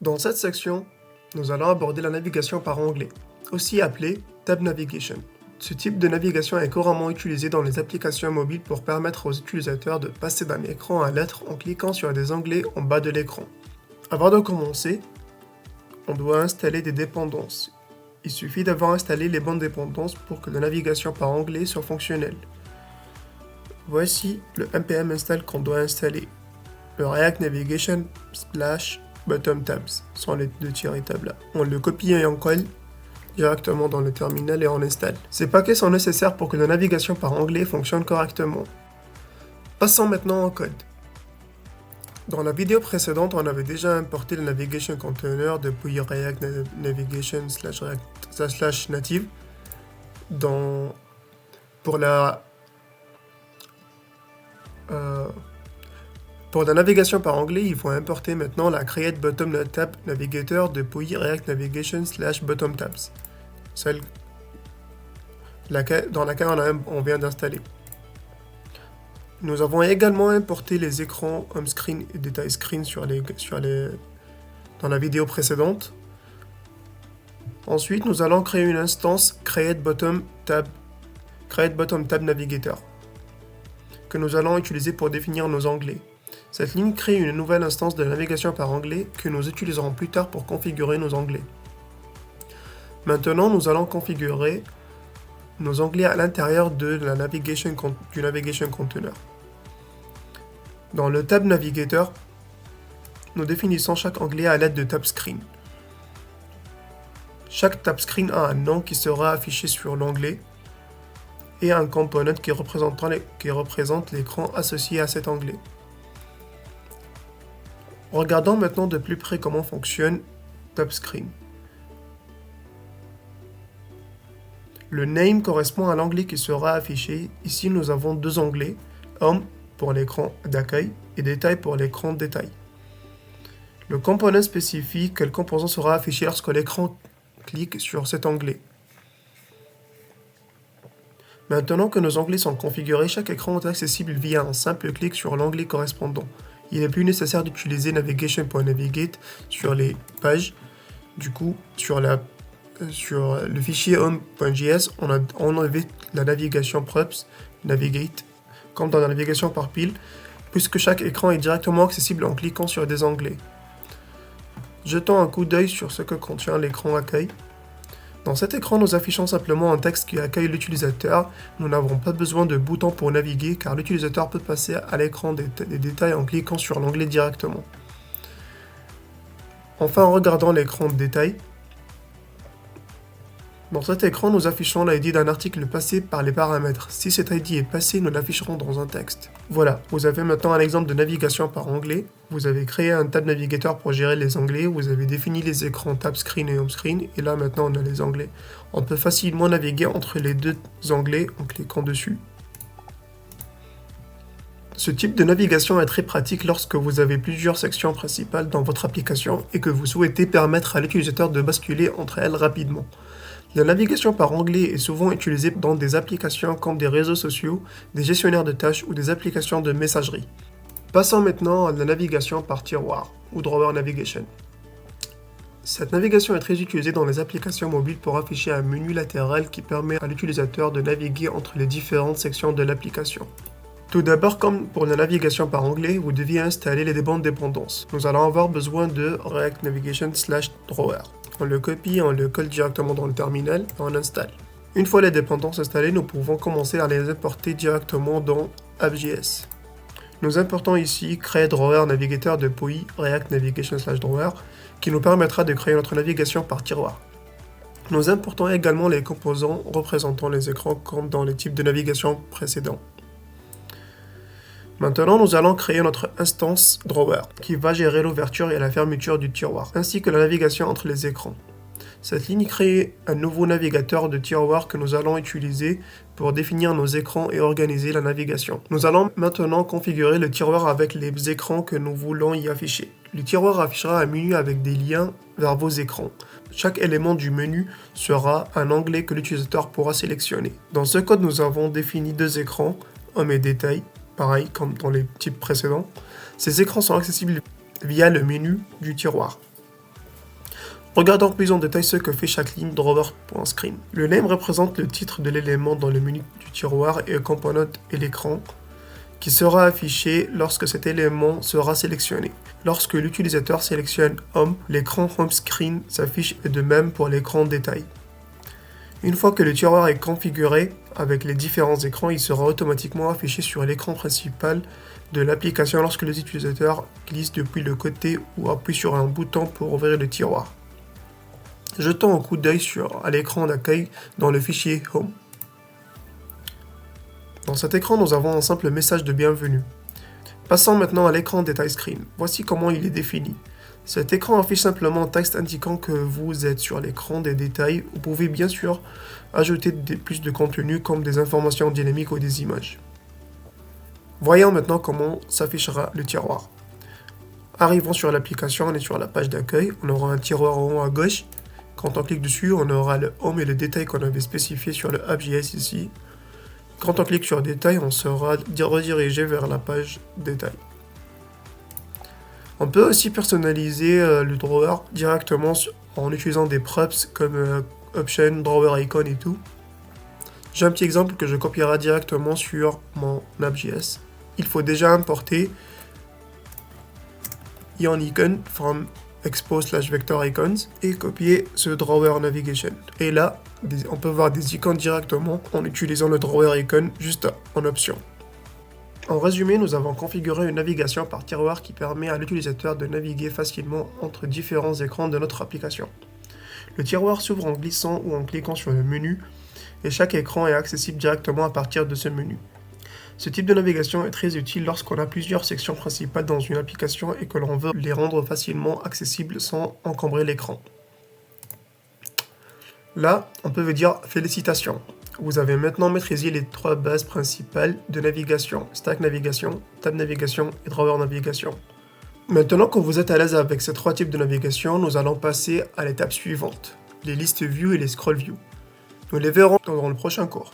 Dans cette section, nous allons aborder la navigation par onglet, aussi appelée Tab Navigation. Ce type de navigation est couramment utilisé dans les applications mobiles pour permettre aux utilisateurs de passer d'un écran à l'autre en cliquant sur des onglets en bas de l'écran. Avant de commencer, on doit installer des dépendances. Il suffit d'avoir installé les bonnes dépendances pour que la navigation par onglet soit fonctionnelle. Voici le npm install qu'on doit installer. Le React Navigation / bottom tabs sont les deux tirés tab là. On le copie et on colle directement dans le terminal et on installe. Ces paquets sont nécessaires pour que la navigation par onglet fonctionne correctement. Passons maintenant au code. Dans la vidéo précédente, on avait déjà importé le navigation container depuis React Navigation / native. Pour la navigation par onglet, il faut importer maintenant la create bottom tab navigator depuis React Navigation / bottom tabs, celle dans laquelle on vient d'installer. Nous avons également importé les écrans home screen et detail screen dans la vidéo précédente. Ensuite, nous allons créer une instance create bottom tab navigator que nous allons utiliser pour définir nos onglets. Cette ligne crée une nouvelle instance de navigation par onglet que nous utiliserons plus tard pour configurer nos onglets. Maintenant, nous allons configurer nos onglets à l'intérieur du navigation container. Dans le tab navigator, nous définissons chaque onglet à l'aide de tab screen. Chaque tab screen a un nom qui sera affiché sur l'onglet et un component qui représente l'écran associé à cet onglet. Regardons maintenant de plus près comment fonctionne Tab Screen. Le name correspond à l'onglet qui sera affiché. Ici, nous avons deux onglets, Home pour l'écran d'accueil et Détail pour l'écran détail. Le component spécifie quel composant sera affiché lorsque l'écran clique sur cet onglet. Maintenant que nos onglets sont configurés, chaque écran est accessible via un simple clic sur l'onglet correspondant. Il n'est plus nécessaire d'utiliser navigation.navigate sur les pages. Du coup, sur le fichier home.js, on a enlevé la navigation props, navigate, comme dans la navigation par pile, puisque chaque écran est directement accessible en cliquant sur des onglets. Jetons un coup d'œil sur ce que contient l'écran accueil. Dans cet écran, nous affichons simplement un texte qui accueille l'utilisateur. Nous n'avons pas besoin de bouton pour naviguer car l'utilisateur peut passer à l'écran des détails en cliquant sur l'onglet directement. Enfin, en regardant l'écran de détail, dans cet écran, nous affichons l'ID d'un article passé par les paramètres. Si cet ID est passé, nous l'afficherons dans un texte. Voilà, vous avez maintenant un exemple de navigation par onglet. Vous avez créé un tab navigator pour gérer les onglets. Vous avez défini les écrans tab screen et home screen. Et là, maintenant, on a les onglets. On peut facilement naviguer entre les deux onglets en cliquant dessus. Ce type de navigation est très pratique lorsque vous avez plusieurs sections principales dans votre application et que vous souhaitez permettre à l'utilisateur de basculer entre elles rapidement. La navigation par onglet est souvent utilisée dans des applications comme des réseaux sociaux, des gestionnaires de tâches ou des applications de messagerie. Passons maintenant à la navigation par tiroir ou drawer navigation. Cette navigation est très utilisée dans les applications mobiles pour afficher un menu latéral qui permet à l'utilisateur de naviguer entre les différentes sections de l'application. Tout d'abord, comme pour la navigation par onglet, vous deviez installer les bonnes dépendances. Nous allons avoir besoin de React Navigation / drawer. On le copie, on le colle directement dans le terminal et on installe. Une fois les dépendances installées, nous pouvons commencer à les importer directement dans app.js. Nous importons ici create drawer navigator depuis React Navigation / drawer qui nous permettra de créer notre navigation par tiroir. Nous importons également les composants représentant les écrans comme dans les types de navigation précédents. Maintenant, nous allons créer notre instance drawer qui va gérer l'ouverture et la fermeture du tiroir, ainsi que la navigation entre les écrans. Cette ligne crée un nouveau navigateur de tiroir que nous allons utiliser pour définir nos écrans et organiser la navigation. Nous allons maintenant configurer le tiroir avec les écrans que nous voulons y afficher. Le tiroir affichera un menu avec des liens vers vos écrans. Chaque élément du menu sera un onglet que l'utilisateur pourra sélectionner. Dans ce code, nous avons défini deux écrans, Home et Détail, pareil comme dans les types précédents. Ces écrans sont accessibles via le menu du tiroir. Regardons plus en détail ce que fait chaque ligne drawer.screen. Le name représente le titre de l'élément dans le menu du tiroir et component est l'écran qui sera affiché lorsque cet élément sera sélectionné. Lorsque l'utilisateur sélectionne Home, l'écran Home Screen s'affiche et de même pour l'écran détail. Une fois que le tiroir est configuré avec les différents écrans, il sera automatiquement affiché sur l'écran principal de l'application lorsque l'utilisateur glisse depuis le côté ou appuie sur un bouton pour ouvrir le tiroir. Jetons un coup d'œil à l'écran d'accueil dans le fichier Home. Dans cet écran, nous avons un simple message de bienvenue. Passons maintenant à l'écran Detail Screen. Voici comment il est défini. Cet écran affiche simplement un texte indiquant que vous êtes sur l'écran des détails. Vous pouvez bien sûr ajouter plus de contenu comme des informations dynamiques ou des images. Voyons maintenant comment s'affichera le tiroir. Arrivons sur l'application, on est sur la page d'accueil. On aura un tiroir en haut à gauche. Quand on clique dessus, on aura le Home et le détail qu'on avait spécifié sur le App.js ici. Quand on clique sur détail, on sera redirigé vers la page détail. On peut aussi personnaliser le drawer directement en utilisant des props comme option, drawer icon et tout. J'ai un petit exemple que je copierai directement sur mon app.js. Il faut déjà importer ion icon from expo/vector icons et copier ce drawer navigation. Et là, on peut voir des icônes directement en utilisant le drawer icon juste en option. En résumé, nous avons configuré une navigation par tiroir qui permet à l'utilisateur de naviguer facilement entre différents écrans de notre application. Le tiroir s'ouvre en glissant ou en cliquant sur le menu et chaque écran est accessible directement à partir de ce menu. Ce type de navigation est très utile lorsqu'on a plusieurs sections principales dans une application et que l'on veut les rendre facilement accessibles sans encombrer l'écran. Là, on peut vous dire félicitations. Vous avez maintenant maîtrisé les 3 bases principales de navigation, Stack Navigation, Tab Navigation et Drawer Navigation. Maintenant que vous êtes à l'aise avec ces 3 types de navigation, nous allons passer à l'étape suivante, les listes view et les scroll view. Nous les verrons dans le prochain cours.